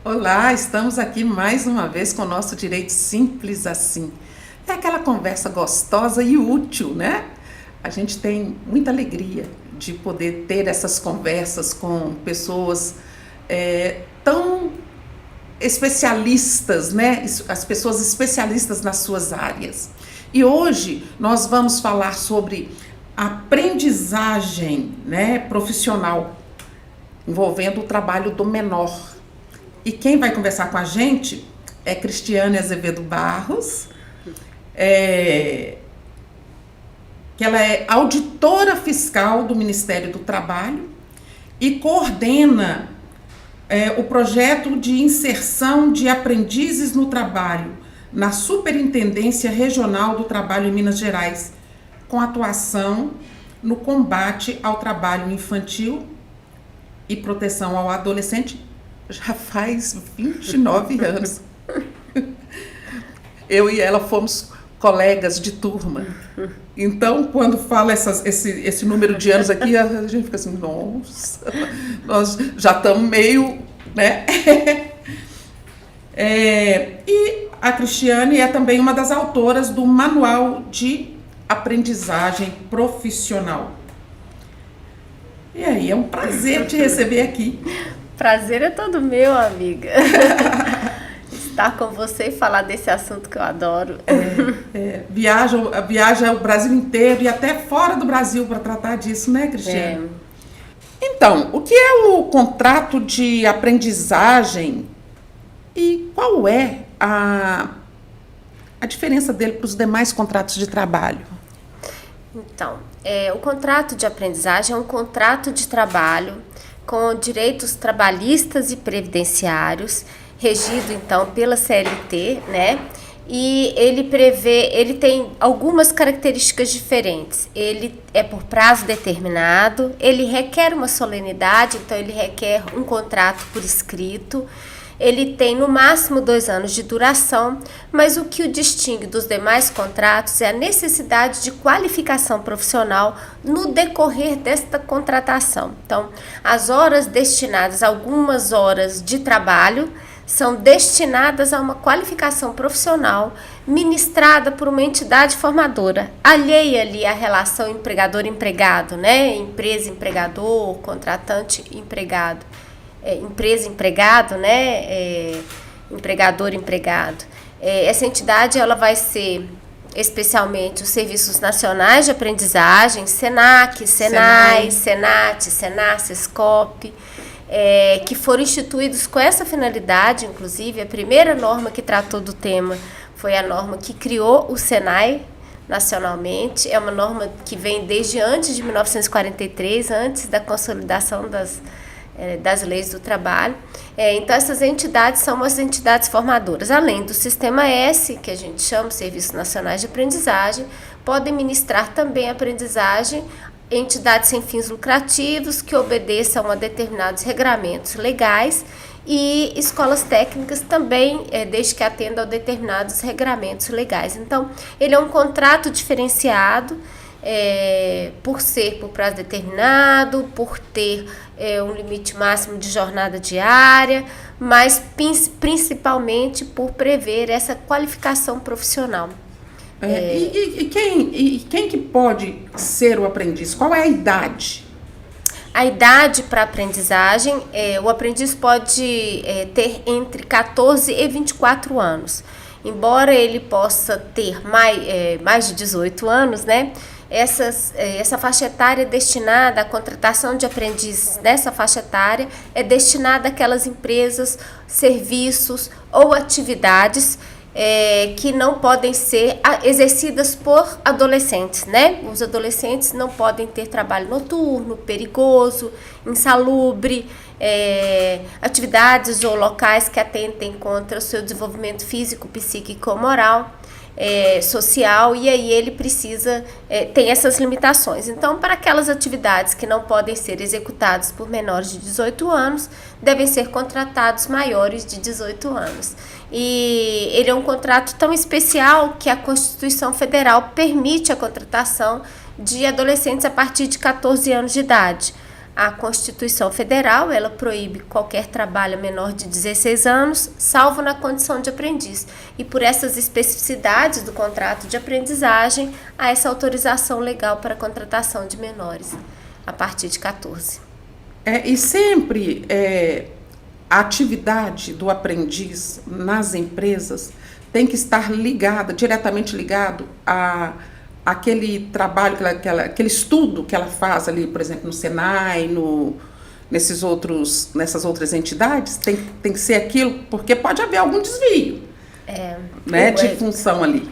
Olá, estamos aqui mais uma vez com o nosso Direito Simples Assim. É aquela conversa gostosa e útil, né? A gente tem muita alegria de poder ter essas conversas com pessoas tão especialistas, né? As pessoas especialistas nas suas áreas. E hoje nós vamos falar sobre aprendizagem, né, profissional, envolvendo o trabalho do menor. E quem vai conversar com a gente é Cristiane Azevedo Barros, que ela é auditora fiscal do Ministério do Trabalho e coordena o projeto de inserção de aprendizes no trabalho na Superintendência Regional do Trabalho em Minas Gerais, com atuação no combate ao trabalho infantil e proteção ao adolescente. Já faz 29 anos. Eu e ela fomos colegas de turma. Então, quando fala esse número de anos aqui, a gente fica assim, nossa, nós já estamos meio, né? E a Cristiane é também uma das autoras do Manual de Aprendizagem Profissional. E aí, é um prazer te receber aqui. Prazer é todo meu, amiga. Estar com você e falar desse assunto que eu adoro. Viaja o Brasil inteiro e até fora do Brasil para tratar disso, né, Cristiane? Então, o que é o contrato de aprendizagem e qual é a diferença dele para os demais contratos de trabalho? Então, o contrato de aprendizagem é um contrato de trabalho com direitos trabalhistas e previdenciários, regido então pela CLT, né? E ele tem algumas características diferentes. Ele é por prazo determinado, ele requer uma solenidade, então ele requer um contrato por escrito. Ele tem no máximo 2 anos de duração, mas o que o distingue dos demais contratos é a necessidade de qualificação profissional no decorrer desta contratação. Então, as horas destinadas, algumas horas de trabalho, são destinadas a uma qualificação profissional ministrada por uma entidade formadora, alheia ali à relação empregador-empregado, né? Empresa-empregador, contratante-empregado. Empresa-empregado, né? Empregador-empregado. Essa entidade ela vai ser especialmente os Serviços Nacionais de Aprendizagem, SENAC, SENAI, SENAT, SENAR, SESCOP, que foram instituídos com essa finalidade. Inclusive, a primeira norma que tratou do tema foi a norma que criou o SENAI nacionalmente. É uma norma que vem desde antes de 1943, antes da consolidação das leis do trabalho. Então, essas entidades são as entidades formadoras. Além do Sistema S, que a gente chama Serviços Nacionais de Aprendizagem, podem ministrar também aprendizagem entidades sem fins lucrativos que obedeçam a determinados regramentos legais e escolas técnicas também, desde que atendam a determinados regramentos legais. Então, ele é um contrato diferenciado, por ser por prazo determinado, por ter um limite máximo de jornada diária, mas principalmente por prever essa qualificação profissional. E quem que pode ser o aprendiz? Qual é a idade? A idade para aprendizagem, o aprendiz pode ter entre 14 e 24 anos. Embora ele possa ter mais de 18 anos, né? Essa faixa etária destinada à contratação de aprendizes nessa faixa etária é destinada àquelas empresas, serviços ou atividades que não podem ser exercidas por adolescentes, né? Os adolescentes não podem ter trabalho noturno, perigoso, insalubre, atividades ou locais que atentem contra o seu desenvolvimento físico, psíquico ou moral, social, e aí ele precisa, tem essas limitações. Então, para aquelas atividades que não podem ser executadas por menores de 18 anos, devem ser contratados maiores de 18 anos. E ele é um contrato tão especial que a Constituição Federal permite a contratação de adolescentes a partir de 14 anos de idade. A Constituição Federal, ela proíbe qualquer trabalho menor de 16 anos, salvo na condição de aprendiz. E por essas especificidades do contrato de aprendizagem, há essa autorização legal para a contratação de menores, a partir de 14. E sempre a atividade do aprendiz nas empresas tem que estar diretamente ligado aquele trabalho, aquele estudo que ela faz ali, por exemplo, no Senai, nessas outras entidades, tem que ser aquilo, porque pode haver algum desvio de função ali.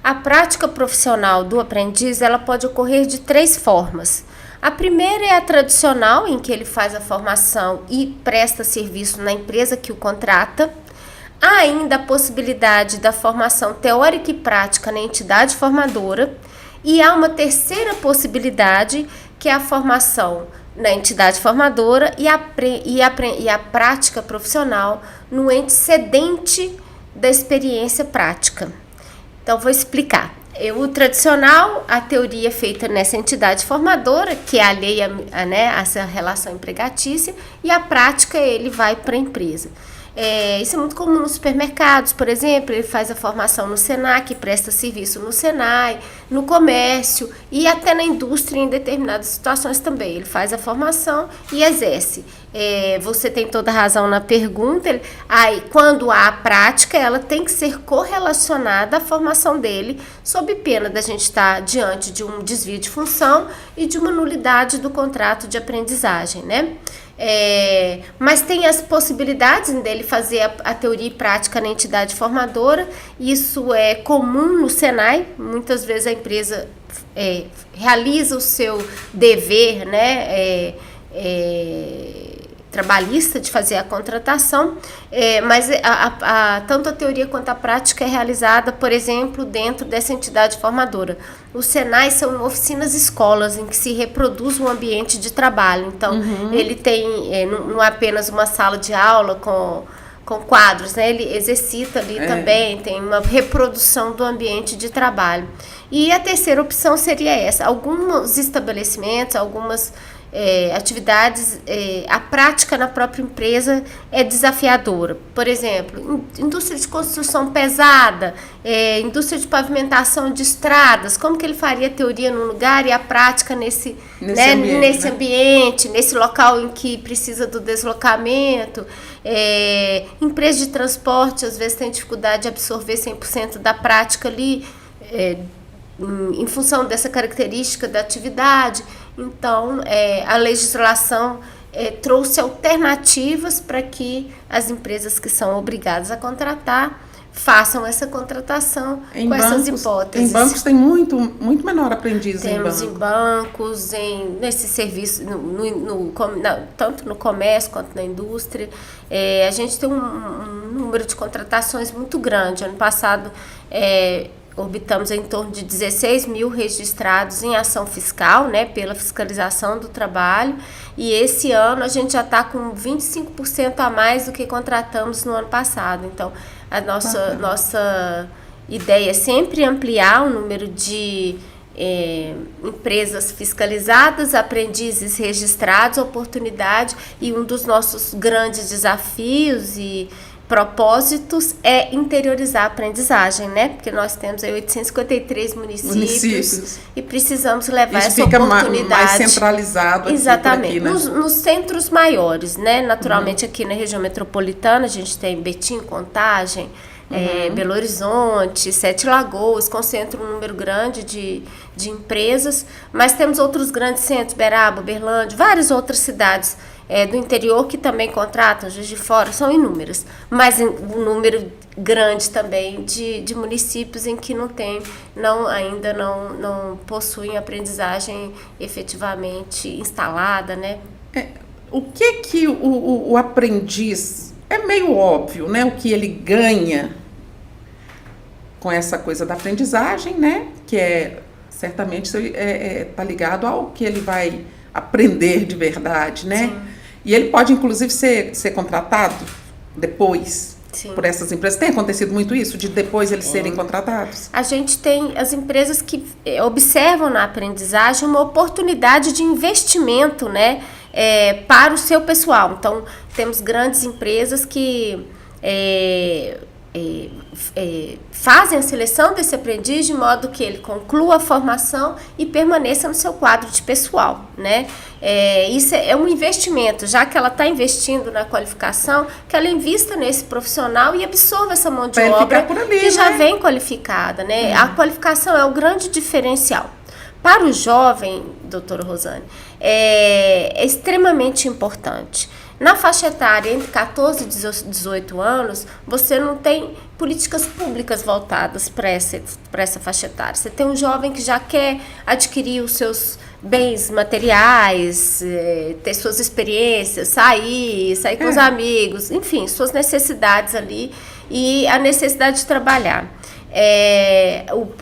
A prática profissional do aprendiz, ela pode ocorrer de 3 formas. A primeira é a tradicional, em que ele faz a formação e presta serviço na empresa que o contrata. Há ainda a possibilidade da formação teórica e prática na entidade formadora, e há uma terceira possibilidade, que é a formação na entidade formadora e a prática profissional no ente cedente da experiência prática. Então, vou explicar. O tradicional, a teoria é feita nessa entidade formadora, que é alheia a essa relação empregatícia, e a prática ele vai para a empresa. Isso é muito comum nos supermercados, por exemplo, ele faz a formação no Senac, presta serviço no Senai, no comércio e até na indústria em determinadas situações também. Ele faz a formação e exerce. Você tem toda a razão na pergunta. Quando há a prática, ela tem que ser correlacionada à formação dele, sob pena da gente estar diante de um desvio de função e de uma nulidade do contrato de aprendizagem, né? Mas tem as possibilidades dele fazer a teoria e prática na entidade formadora. Isso é comum no Senai. Muitas vezes a empresa realiza o seu dever, trabalhista de fazer a contratação, mas tanto a teoria quanto a prática é realizada, por exemplo, dentro dessa entidade formadora. Os Senai são oficinas escolas em que se reproduz um ambiente de trabalho. Então, ele tem não apenas uma sala de aula com quadros, né? Ele exercita ali também, tem uma reprodução do ambiente de trabalho. E a terceira opção seria essa. Alguns estabelecimentos, algumas atividades, a prática na própria empresa é desafiadora. Por exemplo, indústria de construção pesada, indústria de pavimentação de estradas, como que ele faria a teoria num lugar e a prática nesse ambiente, nesse local em que precisa do deslocamento? Empresa de transporte, às vezes, tem dificuldade de absorver 100% da prática ali, em função dessa característica da atividade. Então, a legislação trouxe alternativas para que as empresas que são obrigadas a contratar façam essa contratação com essas hipóteses. Em bancos tem muito menor aprendiz. Temos em bancos, nesse serviço, tanto no comércio quanto na indústria. A gente tem um número de contratações muito grande. Ano passado, orbitamos em torno de 16 mil registrados em ação fiscal, né, pela fiscalização do trabalho, e esse ano a gente já está com 25% a mais do que contratamos no ano passado. Então, a nossa ideia é sempre ampliar o número de empresas fiscalizadas, aprendizes registrados, oportunidade, e um dos nossos grandes desafios e propósitos é interiorizar a aprendizagem, né? Porque nós temos aí 853 municípios e precisamos levar essa oportunidade. Fica mais centralizado. Exatamente. Aqui por aqui, né? Nos centros maiores, né? Naturalmente, aqui na região metropolitana, a gente tem Betim, Contagem, Belo Horizonte, Sete Lagoas, concentra um número grande de empresas, mas temos outros grandes centros, Beraba, Uberlândia, várias outras cidades do interior que também contratam, Juiz de Fora, são inúmeras, mas um número grande também de municípios em que ainda não possuem aprendizagem efetivamente instalada, né? O que o aprendiz, é meio óbvio, né? O que ele ganha com essa coisa da aprendizagem, né? Que certamente está ligado ao que ele vai aprender de verdade, né? Sim. E ele pode, inclusive, ser contratado depois. Sim. Por essas empresas. Tem acontecido muito isso, de depois eles serem contratados? A gente tem as empresas que observam na aprendizagem uma oportunidade de investimento, né? para o seu pessoal. Então, temos grandes empresas que fazem a seleção desse aprendiz de modo que ele conclua a formação e permaneça no seu quadro de pessoal, né? Isso é um investimento, já que ela está investindo na qualificação, que ela invista nesse profissional e absorva essa mão de obra que já vem qualificada, né? A qualificação é o grande diferencial. Para o jovem, doutora Rosane, é extremamente importante. Na faixa etária entre 14 e 18 anos, você não tem políticas públicas voltadas para essa faixa etária. Você tem um jovem que já quer adquirir os seus bens materiais, ter suas experiências, sair com os amigos, enfim, suas necessidades ali e a necessidade de trabalhar.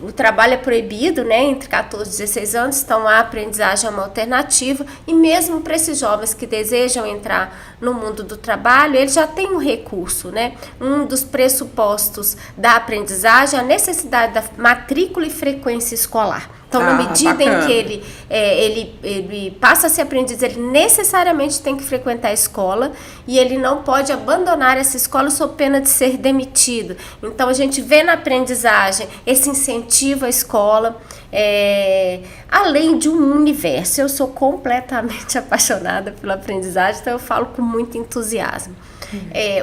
O trabalho é proibido, né, entre 14 e 16 anos, então a aprendizagem é uma alternativa, e mesmo para esses jovens que desejam entrar no mundo do trabalho, eles já têm um recurso, né? Um dos pressupostos da aprendizagem é a necessidade da matrícula e frequência escolar. Então, na medida em que ele passa a ser aprendiz, ele necessariamente tem que frequentar a escola e ele não pode abandonar essa escola sob pena de ser demitido. Então, a gente vê na aprendizagem esse incentivo à escola, além de um universo. Eu sou completamente apaixonada pela aprendizagem, então eu falo com muito entusiasmo.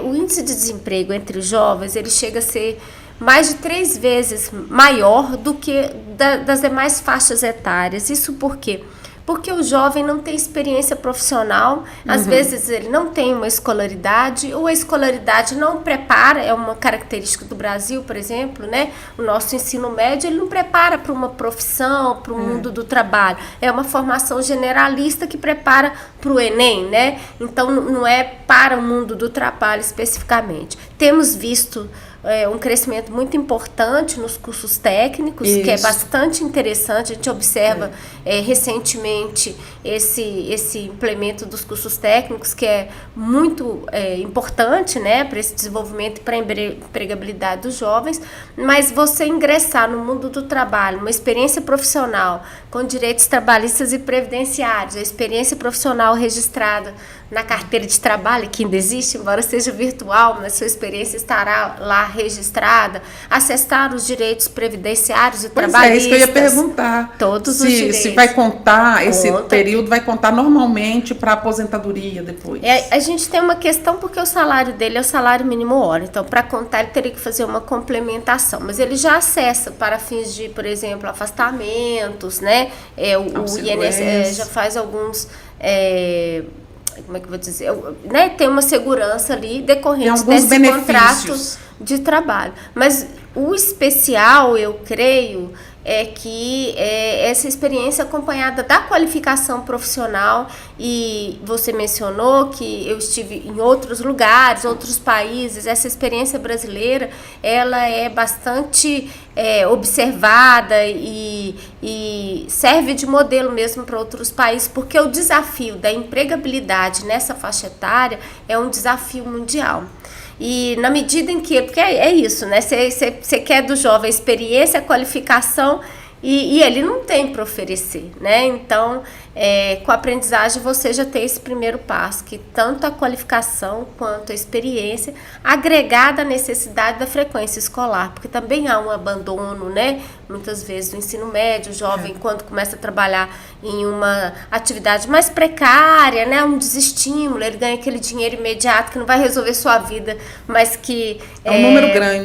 O índice de desemprego entre os jovens, ele chega a ser mais de 3 vezes maior do que das demais faixas etárias. Isso por quê? Porque o jovem não tem experiência profissional, às vezes ele não tem uma escolaridade, ou a escolaridade não prepara, é uma característica do Brasil, por exemplo, né? O nosso ensino médio, ele não prepara para uma profissão, para o mundo do trabalho. É uma formação generalista que prepara para o Enem, né? Então, não é para o mundo do trabalho especificamente. Temos visto um crescimento muito importante nos cursos técnicos, que é bastante interessante. A gente observa recentemente esse implemento dos cursos técnicos, que é muito importante, né, para esse desenvolvimento e para a empregabilidade dos jovens. Mas você ingressar no mundo do trabalho, uma experiência profissional com direitos trabalhistas e previdenciários, a experiência profissional registrada na carteira de trabalho, que ainda existe, embora seja virtual, mas sua experiência estará lá registrada, acessar os direitos previdenciários e trabalhistas. É isso que eu ia perguntar. Todos os direitos. Se vai contar, esse período vai contar normalmente para a aposentadoria depois. A gente tem uma questão porque o salário dele é o salário mínimo hora, então para contar ele teria que fazer uma complementação, mas ele já acessa para fins de, por exemplo, afastamentos, né? O INSS já faz alguns... como é que eu vou dizer, né, tem uma segurança ali decorrente desse contrato de trabalho. Mas o especial, eu creio, é que essa experiência acompanhada da qualificação profissional, e você mencionou que eu estive em outros lugares, outros países, essa experiência brasileira, ela é bastante observada e serve de modelo mesmo para outros países, porque o desafio da empregabilidade nessa faixa etária é um desafio mundial. E na medida em que, porque é isso, né? Você quer do jovem experiência, qualificação, e ele não tem para oferecer, né? Então, com a aprendizagem você já tem esse primeiro passo, que tanto a qualificação quanto a experiência agregada à necessidade da frequência escolar, porque também há um abandono, né? Muitas vezes do ensino médio, o jovem quando começa a trabalhar em uma atividade mais precária, né? Um desestímulo, ele ganha aquele dinheiro imediato que não vai resolver sua vida, mas que é um número grande.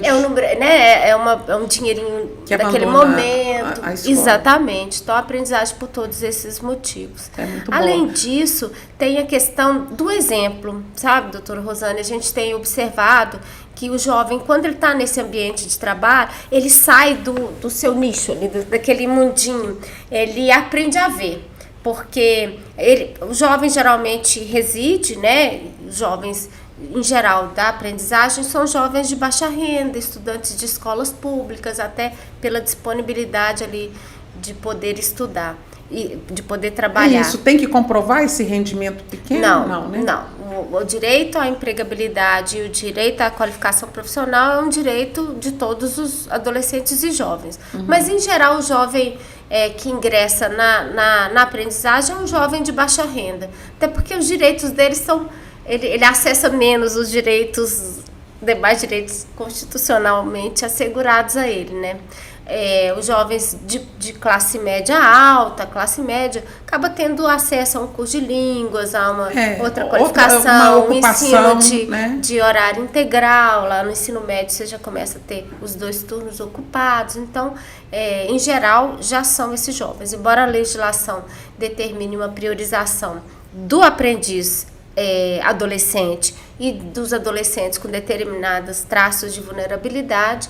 Né? É um dinheirinho que daquele momento. A escola. Exatamente. Então, a aprendizagem por todos esses motivos. É muito Além bom. disso, tem a questão do exemplo, sabe, doutora Rosane? A gente tem observado que o jovem, quando ele está nesse ambiente de trabalho, ele sai do seu nicho, ali, daquele mundinho, ele aprende a ver, porque o jovem geralmente reside, né, os jovens em geral da aprendizagem são jovens de baixa renda, estudantes de escolas públicas, até pela disponibilidade ali de poder estudar e de poder trabalhar. Isso, tem que comprovar esse rendimento pequeno? Não, né? não. o direito à empregabilidade e o direito à qualificação profissional é um direito de todos os adolescentes e jovens. Mas, em geral, o jovem que ingressa na aprendizagem é um jovem de baixa renda. Até porque os direitos dele são... Ele acessa menos os demais direitos constitucionalmente assegurados a ele, né? Os jovens de classe média alta, classe média, acaba tendo acesso a um curso de línguas, a uma outra qualificação, um ensino de horário integral. Lá no ensino médio você já começa a ter os 2 turnos ocupados. Então, em geral, já são esses jovens. Embora a legislação determine uma priorização do aprendiz adolescente e dos adolescentes com determinados traços de vulnerabilidade,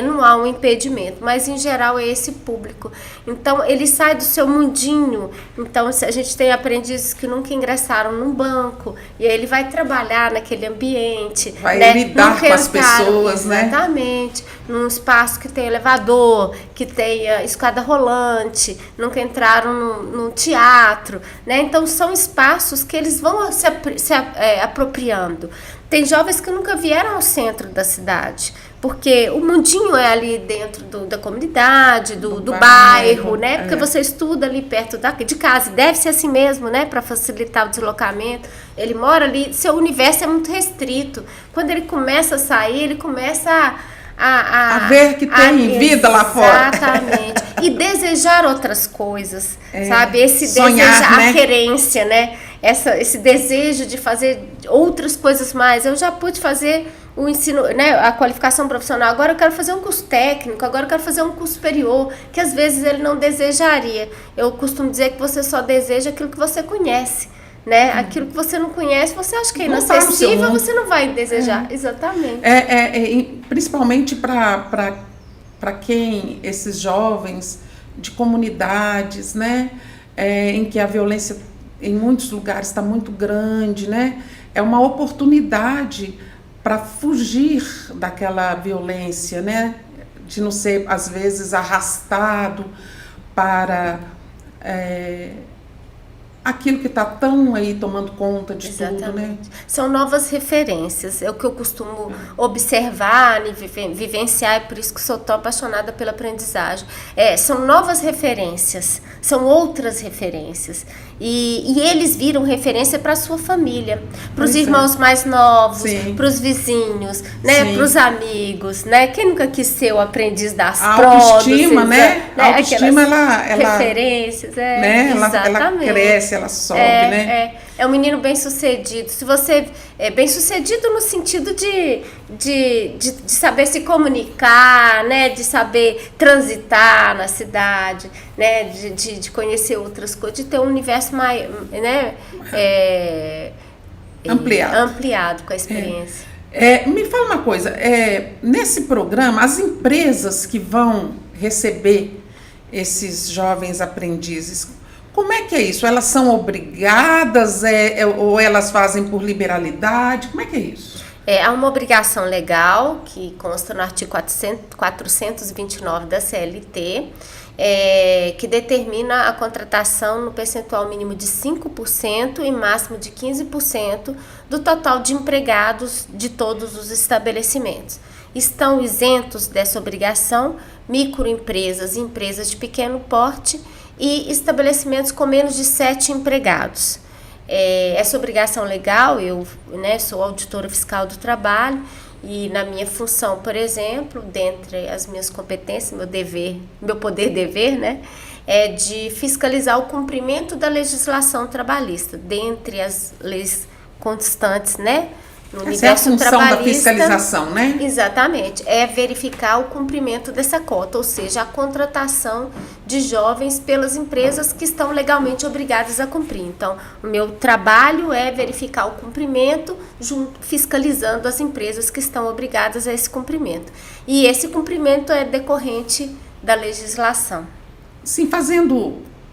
não há um impedimento, mas em geral é esse público. Então ele sai do seu mundinho. Então a gente tem aprendizes que nunca ingressaram num banco, e aí ele vai trabalhar naquele ambiente, vai lidar com as pessoas, exatamente, num espaço que tem elevador, que tem escada rolante, nunca entraram num teatro, né? Então são espaços que eles vão se apropriando. Tem jovens que nunca vieram ao centro da cidade, porque o mundinho é ali dentro da comunidade, do bairro, né? Porque você estuda ali perto de casa, e deve ser assim mesmo, né? Para facilitar o deslocamento. Ele mora ali, seu universo é muito restrito. Quando ele começa a sair, ele começa a ver que tem vida lá fora. Exatamente. E desejar outras coisas, sabe? Esse sonhar, desejar, a querência, né? Esse desejo de fazer outras coisas mais. Eu já pude fazer o ensino, né, a qualificação profissional, agora eu quero fazer um curso técnico, agora eu quero fazer um curso superior, que às vezes ele não desejaria. Eu costumo dizer que você só deseja aquilo que você conhece, né? Aquilo que você não conhece, você acha que é inacessível, você não vai desejar. Exatamente. Principalmente para quem esses jovens de comunidades, né, em que a violência em muitos lugares está muito grande, né? É uma oportunidade para fugir daquela violência, né? De não ser, às vezes, arrastado para aquilo que está tão aí tomando conta de tudo, né? São novas referências, é o que eu costumo observar e vivenciar, é por isso que sou tão apaixonada pela aprendizagem. São novas referências, são outras referências. E eles viram referência para a sua família, para os irmãos mais novos, para os vizinhos, né, para os amigos, né? Quem nunca quis ser o aprendiz das próteses? Autoestima, né? A autoestima, ela referências, né? Ela cresce, ela sobe, né? É um menino bem sucedido. Se você é bem sucedido no sentido de saber se comunicar, né? De saber transitar na cidade, né? De conhecer outras coisas, de ter um universo mais, né? Ampliado com a experiência. Me fala uma coisa, nesse programa, as empresas que vão receber esses jovens aprendizes, como é que é isso? Elas são obrigadas ou elas fazem por liberalidade? Como é que é isso? Há uma obrigação legal que consta no artigo 429 da CLT, que determina a contratação no percentual mínimo de 5% e máximo de 15% do total de empregados de todos os estabelecimentos. Estão isentos dessa obrigação microempresas e empresas de pequeno porte e estabelecimentos com menos de 7 empregados. Essa obrigação legal, eu, né, sou auditora fiscal do trabalho e na minha função, por exemplo, dentre as minhas competências, meu poder-dever, né, é de fiscalizar o cumprimento da legislação trabalhista, dentre as leis constantes, né, no universo essa é a função da fiscalização, né? Exatamente, é verificar o cumprimento dessa cota, ou seja, a contratação de jovens pelas empresas que estão legalmente obrigadas a cumprir. Então, o meu trabalho é verificar o cumprimento, fiscalizando as empresas que estão obrigadas a esse cumprimento. E esse cumprimento é decorrente da legislação. Sim,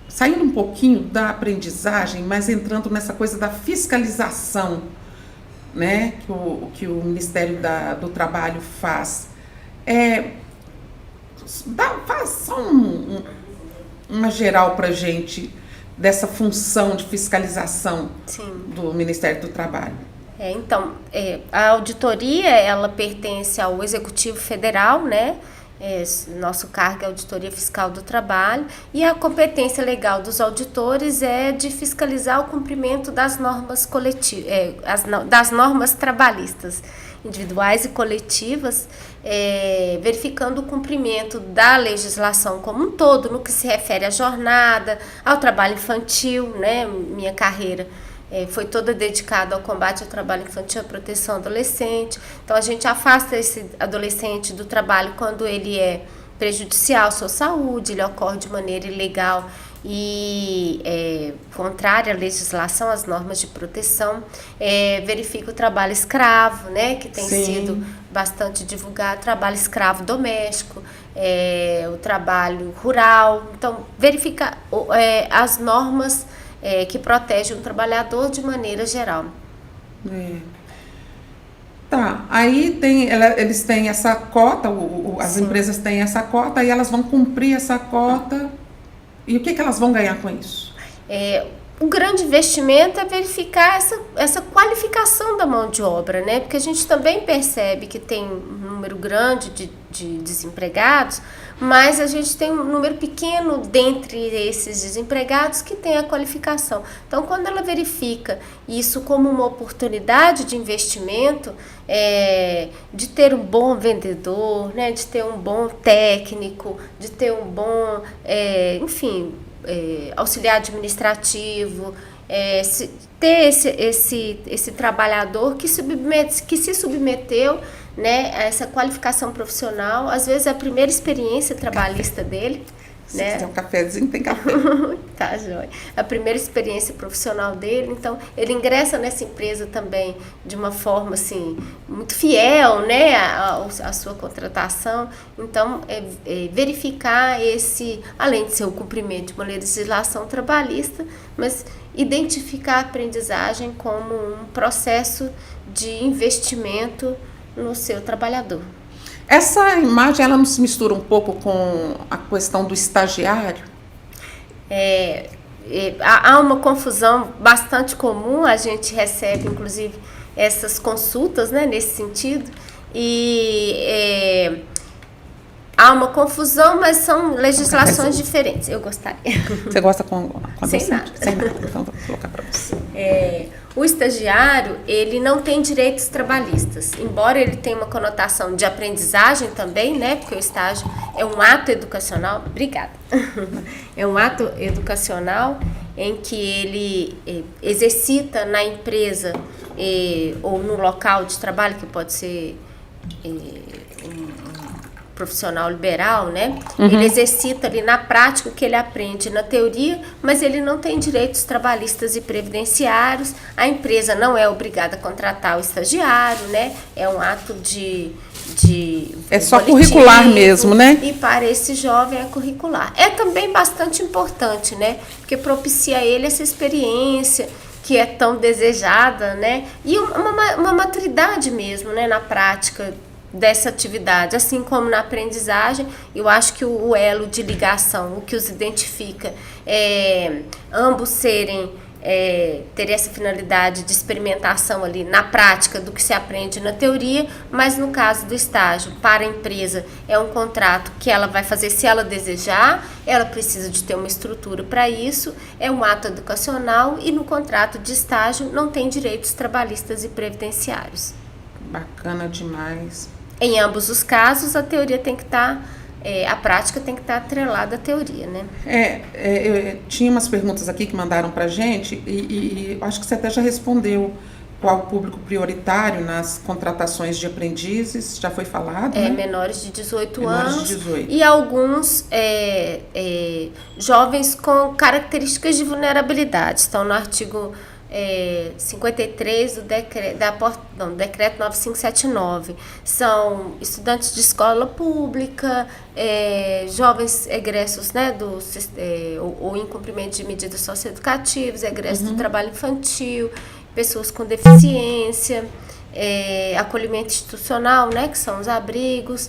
saindo um pouquinho da aprendizagem, mas entrando nessa coisa da fiscalização, né, que o Ministério do Trabalho faz. Faz só uma geral para a gente dessa função de fiscalização do Ministério do Trabalho. Então, a auditoria, ela pertence ao Executivo Federal, né? Nosso cargo é Auditoria Fiscal do Trabalho, e a competência legal dos auditores é de fiscalizar o cumprimento das normas das normas trabalhistas, individuais e coletivas, verificando o cumprimento da legislação como um todo, no que se refere à jornada, ao trabalho infantil, né? Minha carreira foi toda dedicada ao combate ao trabalho infantil, à proteção adolescente. Então, a gente afasta esse adolescente do trabalho quando ele é prejudicial à sua saúde, ele ocorre de maneira ilegal e contrária à legislação, às normas de proteção. Verifica o trabalho escravo, né, que tem sido bastante divulgado, trabalho escravo doméstico, o trabalho rural. Então, verifica as normas que protegem o trabalhador de maneira geral. Tá, aí eles têm essa cota, as empresas têm essa cota, e elas vão cumprir essa cota, e o que elas vão ganhar com isso? O grande investimento é verificar essa qualificação da mão de obra, né? Porque a gente também percebe que tem um número grande de desempregados, mas a gente tem um número pequeno dentre esses desempregados que tem a qualificação. Então, quando ela verifica isso como uma oportunidade de investimento, de ter um bom vendedor, né? De ter um bom técnico, de ter um bom, auxiliar administrativo, ter esse trabalhador que se submeteu, né, a essa qualificação profissional, às vezes a primeira experiência trabalhista dele. Se quiser um cafezinho, tem café. Tá, joia. A primeira experiência profissional dele, então ele ingressa nessa empresa também de uma forma assim, muito fiel, né, a sua contratação. Então, verificar além de ser o cumprimento de uma legislação trabalhista, mas identificar a aprendizagem como um processo de investimento no seu trabalhador. Essa imagem, ela não se mistura um pouco com a questão do estagiário? Há uma confusão bastante comum, a gente recebe, inclusive, essas consultas, né, nesse sentido, e há uma confusão, mas são legislações diferentes. Eu gostaria. Você gosta com Sem nada. Sem nada, então vou colocar para você. O estagiário, ele não tem direitos trabalhistas, embora ele tenha uma conotação de aprendizagem também, né? Porque o estágio é um ato educacional. Obrigada. É um ato educacional em que ele exercita na empresa ou no local de trabalho, que pode ser profissional liberal, né? Uhum. Ele exercita ali na prática o que ele aprende na teoria, mas ele não tem direitos trabalhistas e previdenciários. A empresa não é obrigada a contratar o estagiário, né? É um ato de é só curricular mesmo, né? E para esse jovem é curricular. É também bastante importante, né? Porque propicia a ele essa experiência que é tão desejada, né? E uma maturidade mesmo, né? Na prática dessa atividade, assim como na aprendizagem. Eu acho que o elo de ligação, o que os identifica, ambos ter essa finalidade de experimentação ali na prática do que se aprende na teoria, mas no caso do estágio, para a empresa, é um contrato que ela vai fazer se ela desejar, ela precisa de ter uma estrutura para isso, é um ato educacional, e no contrato de estágio não tem direitos trabalhistas e previdenciários. Bacana demais. Em ambos os casos, a teoria tem que estar, a prática tem que estar atrelada à teoria, né? Tinha umas perguntas aqui que mandaram pra gente e acho que você até já respondeu qual o público prioritário nas contratações de aprendizes, já foi falado, né? Menores de 18 menores anos de 18. E alguns jovens com características de vulnerabilidade. Estão no artigo 53 do decreto 9579. São estudantes de escola pública, jovens egressos, né, ou em cumprimento de medidas socioeducativas, egressos do trabalho infantil, pessoas com deficiência, acolhimento institucional, né, que são os abrigos,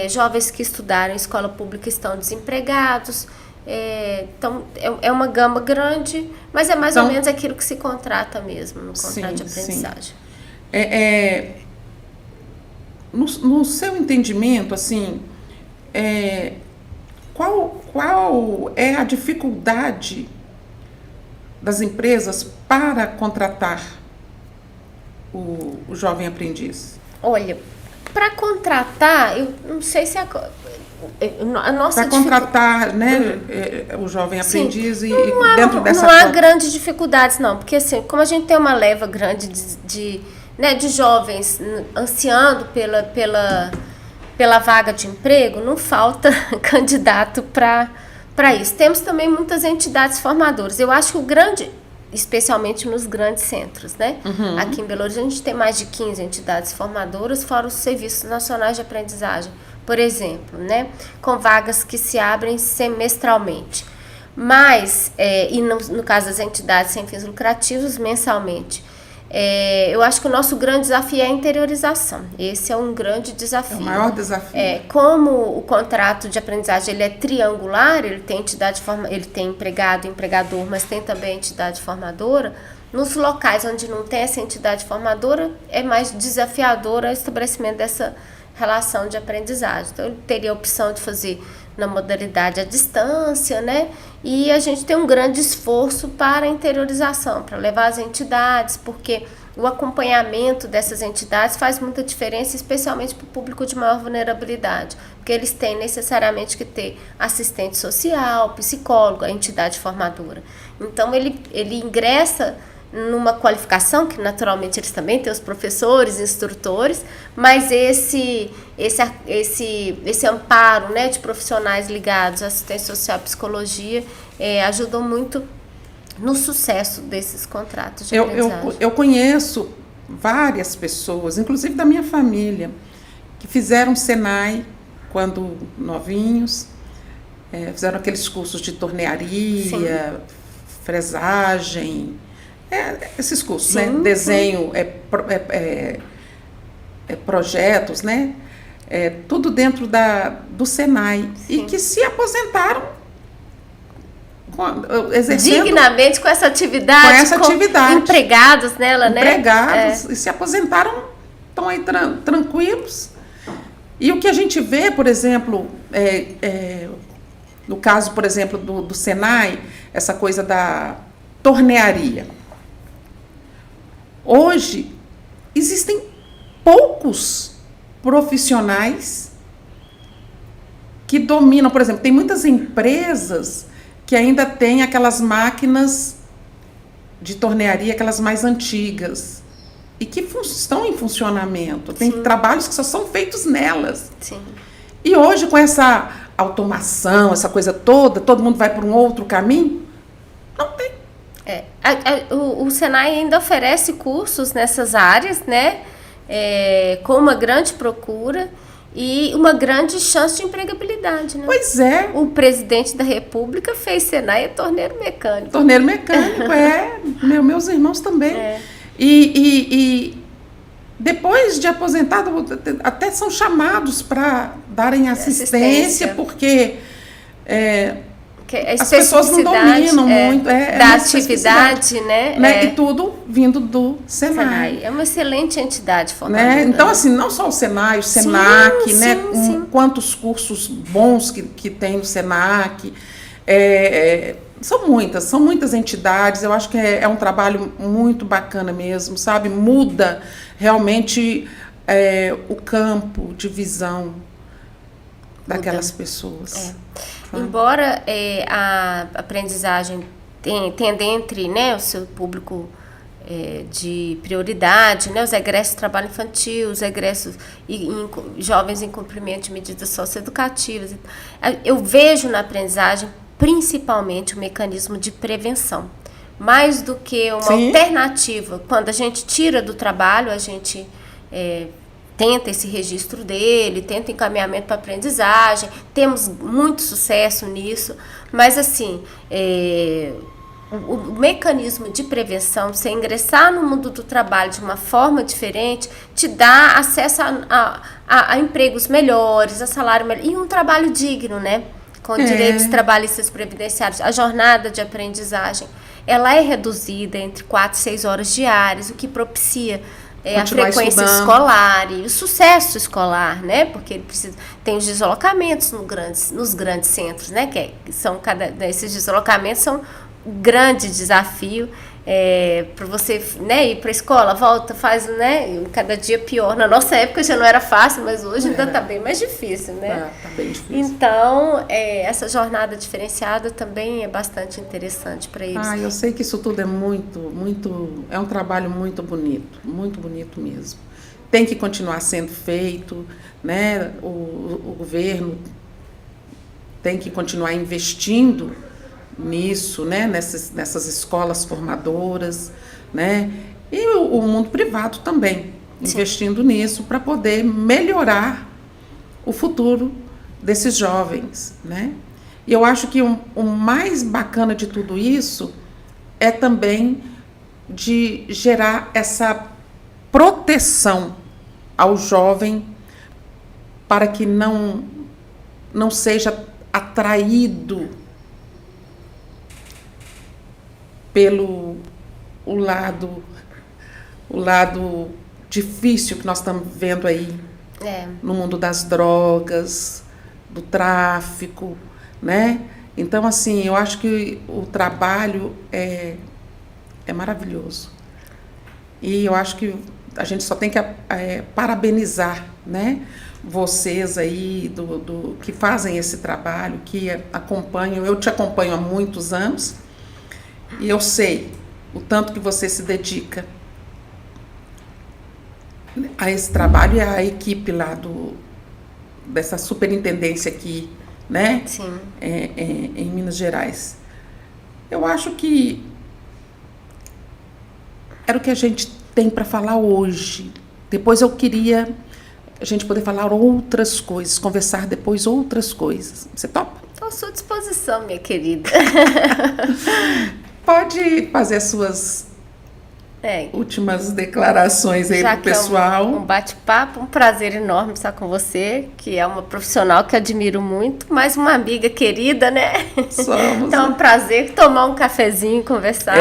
jovens que estudaram em escola pública e estão desempregados. Então, é uma gama grande, mas é mais ou menos aquilo que se contrata mesmo no contrato de aprendizagem. No seu entendimento, assim, qual é a dificuldade das empresas para contratar o jovem aprendiz? Olha, para contratar, eu não sei se a nossa para contratar, né, o jovem aprendiz. Sim, dentro dessa não há grandes dificuldades, não, porque assim, como a gente tem uma leva grande de jovens ansiando pela vaga de emprego, não falta candidato para isso. Temos também muitas entidades formadoras. Eu acho que o grande, especialmente nos grandes centros, né? Uhum. Aqui em Belo Horizonte a gente tem mais de 15 entidades formadoras, fora os serviços nacionais de aprendizagem, por exemplo, né? Com vagas que se abrem semestralmente. Mas, e no caso das entidades sem fins lucrativos, mensalmente. Eu acho que o nosso grande desafio é a interiorização. Esse é um grande desafio. É o maior desafio. Como o contrato de aprendizagem ele é triangular, ele tem ele tem empregado e empregador, mas tem também entidade formadora. Nos locais onde não tem essa entidade formadora, é mais desafiador o estabelecimento dessa relação de aprendizagem. Então, ele teria a opção de fazer na modalidade à distância, né? E a gente tem um grande esforço para a interiorização, para levar as entidades, porque o acompanhamento dessas entidades faz muita diferença, especialmente para o público de maior vulnerabilidade, porque eles têm necessariamente que ter assistente social, psicólogo, a entidade formadora. Então, ele ingressa numa qualificação, que naturalmente eles também têm os professores, instrutores, mas esse amparo, né, de profissionais ligados à assistência social e psicologia ajudam muito no sucesso desses contratos de aprendizagem. Eu conheço várias pessoas, inclusive da minha família, que fizeram Senai quando novinhos, fizeram aqueles cursos de tornearia, sim, fresagem, esses cursos, sim, né? Desenho, projetos, né? Tudo dentro do Senai. Sim. E que se aposentaram exercendo dignamente com essa atividade. Empregados nela, empregados, né? E se aposentaram, estão aí tranquilos. E o que a gente vê, por exemplo, no caso, por exemplo, do Senai, essa coisa da tornearia. Hoje, existem poucos profissionais que dominam. Por exemplo, tem muitas empresas que ainda têm aquelas máquinas de tornearia, aquelas mais antigas, e que estão em funcionamento. Tem, sim, trabalhos que só são feitos nelas. Sim. E hoje, com essa automação, essa coisa toda, todo mundo vai por um outro caminho, não tem. O Senai ainda oferece cursos nessas áreas, né? Com uma grande procura e uma grande chance de empregabilidade, né? Pois é. O presidente da República fez Senai torneiro mecânico. Torneiro mecânico, meus irmãos também. E depois de aposentado, até são chamados para darem assistência, porque as pessoas não dominam muito da atividade, né? E tudo vindo do Senai. É uma excelente entidade formadora. Né? Então, assim, não só o Senai, o Senac, sim, né? Sim. Quantos cursos bons que tem no Senac. São muitas entidades. Eu acho que é um trabalho muito bacana mesmo, sabe? Muda realmente o campo de visão daquelas pessoas. Embora a aprendizagem tenha entre, né, o seu público de prioridade, né, os egressos de trabalho infantil, os egressos jovens em cumprimento de medidas socioeducativas, eu vejo na aprendizagem principalmente o mecanismo de prevenção. Mais do que uma, sim, alternativa, quando a gente tira do trabalho, a gente tenta esse registro dele, tenta encaminhamento para aprendizagem, temos muito sucesso nisso, mas assim, o mecanismo de prevenção, você ingressar no mundo do trabalho de uma forma diferente, te dá acesso a empregos melhores, a salário melhor, e um trabalho digno, né? Com direitos trabalhistas previdenciários. A jornada de aprendizagem, ela é reduzida entre 4 e 6 horas diárias, o que propicia a frequência escolar e o sucesso escolar, né? Porque ele precisa, tem os deslocamentos nos grandes centros, né? Esses deslocamentos são um grande desafio para você, né, ir para a escola, volta, faz, né? Cada dia pior. Na nossa época já não era fácil, mas hoje ainda está bem mais difícil, né? Tá bem difícil. Então, essa jornada diferenciada também é bastante interessante para eles. Eu sei que isso tudo é é um trabalho muito bonito mesmo. Tem que continuar sendo feito, né? O governo tem que continuar investindo nisso, né? Nessas escolas formadoras, né? E o mundo privado também, investindo nisso para poder melhorar o futuro desses jovens, né? E eu acho que o mais bacana de tudo isso é também de gerar essa proteção ao jovem para que não seja atraído pelo o lado difícil que nós estamos vendo aí no mundo das drogas, do tráfico, né? Então, assim, eu acho que o trabalho é maravilhoso. E eu acho que a gente só tem que parabenizar, né? Vocês aí que fazem esse trabalho, que acompanham. Eu te acompanho há muitos anos. E eu sei o tanto que você se dedica a esse trabalho e a equipe lá dessa superintendência aqui, né? Sim. Em Minas Gerais. Eu acho que era o que a gente tem para falar hoje. Depois eu queria a gente poder falar outras coisas, conversar depois outras coisas. Você topa? Estou à sua disposição, minha querida. Pode fazer as suas últimas declarações aí para o pessoal. Um bate-papo, um prazer enorme estar com você, que é uma profissional que admiro muito, mas uma amiga querida, né? Somos. Então é um prazer tomar um cafezinho e conversar.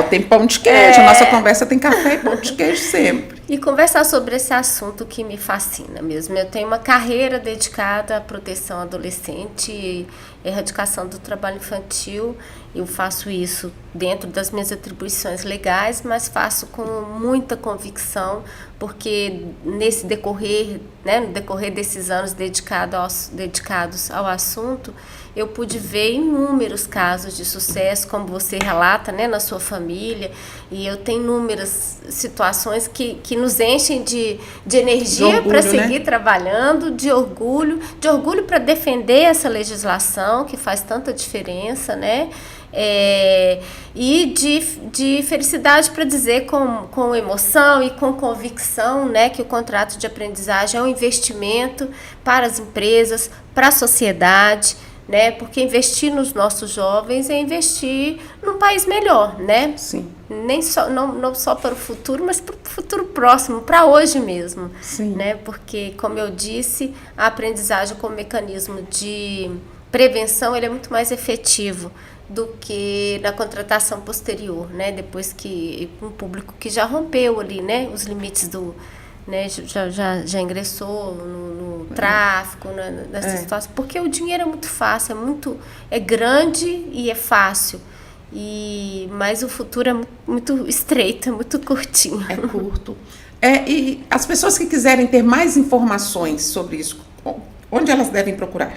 Tem pão de queijo. A nossa conversa tem café e pão de queijo sempre. E conversar sobre esse assunto que me fascina mesmo. Eu tenho uma carreira dedicada à proteção adolescente e erradicação do trabalho infantil. Eu faço isso dentro das minhas atribuições legais, mas faço com muita convicção, porque nesse decorrer, né, no decorrer desses anos dedicados ao assunto, eu pude ver inúmeros casos de sucesso, como você relata, né, na sua família, e eu tenho inúmeras situações que nos enchem de energia para seguir, né, trabalhando, de orgulho para defender essa legislação que faz tanta diferença, né? E de felicidade para dizer com emoção e com convicção, né, que o contrato de aprendizagem é um investimento para as empresas, para a sociedade, né, porque investir nos nossos jovens é investir num país melhor, né? Sim. Não só para o futuro, mas para o futuro próximo, para hoje mesmo. Sim. Né? Porque, como eu disse, a aprendizagem como mecanismo de prevenção ele é muito mais efetivo do que na contratação posterior, né? Depois que um público que já rompeu ali, né, os limites né, já ingressou no tráfico, nessa situação, porque o dinheiro é muito fácil, é grande e é fácil, mas o futuro é muito estreito, é muito curtinho. É curto. E as pessoas que quiserem ter mais informações sobre isso, onde elas devem procurar?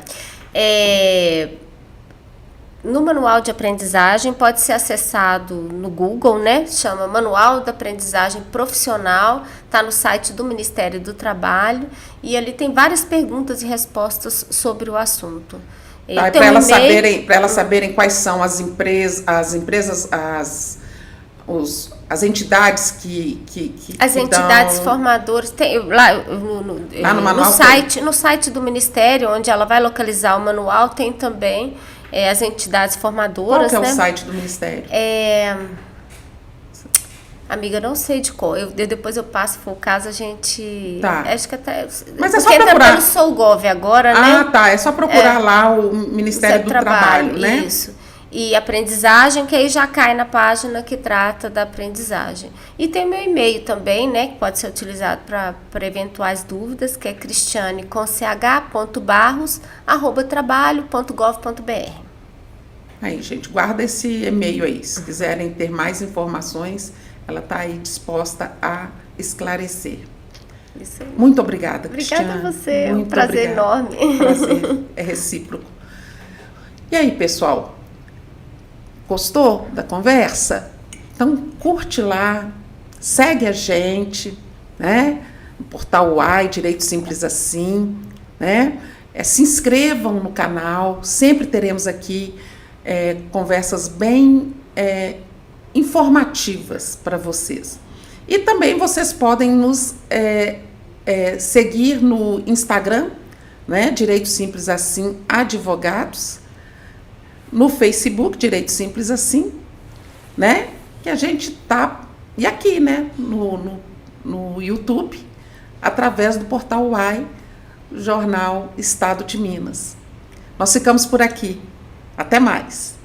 No manual de aprendizagem pode ser acessado no Google, né? Chama Manual da Aprendizagem Profissional, está no site do Ministério do Trabalho e ali tem várias perguntas e respostas sobre o assunto. Para elas saberem quais são as empresas, as entidades que as entidades formadoras tem lá no site do Ministério, onde ela vai localizar o manual, tem também as entidades formadoras. Qual que é, né? O site do Ministério? Amiga, não sei de qual. Depois eu passo, se for o caso, a gente... Tá. Acho que até... Mas é só procurar. Porque tá no SouGov agora, né? Tá. É só procurar lá o Ministério do Trabalho, né? Isso. e aprendizagem, que aí já cai na página que trata da aprendizagem. E tem meu e-mail também, né, que pode ser utilizado para eventuais dúvidas, que é cristiane.ch.barros@trabalho.gov.br. Aí, gente, guarda esse e-mail aí. Se quiserem ter mais informações, ela está aí disposta a esclarecer. Isso aí. Muito obrigada, Cristiane. Obrigada a você, é um prazer enorme. Prazer é recíproco. E aí, pessoal? Gostou da conversa? Então curte lá, segue a gente, né? No Portal UAI, Direito Simples Assim, né? Se inscrevam no canal, sempre teremos aqui conversas bem informativas para vocês. E também vocês podem nos seguir no Instagram, né? Direito Simples Assim Advogados, no Facebook, Direito Simples Assim, né? Que a gente tá, e aqui, né? No YouTube, através do Portal UAI, Jornal Estado de Minas. Nós ficamos por aqui. Até mais.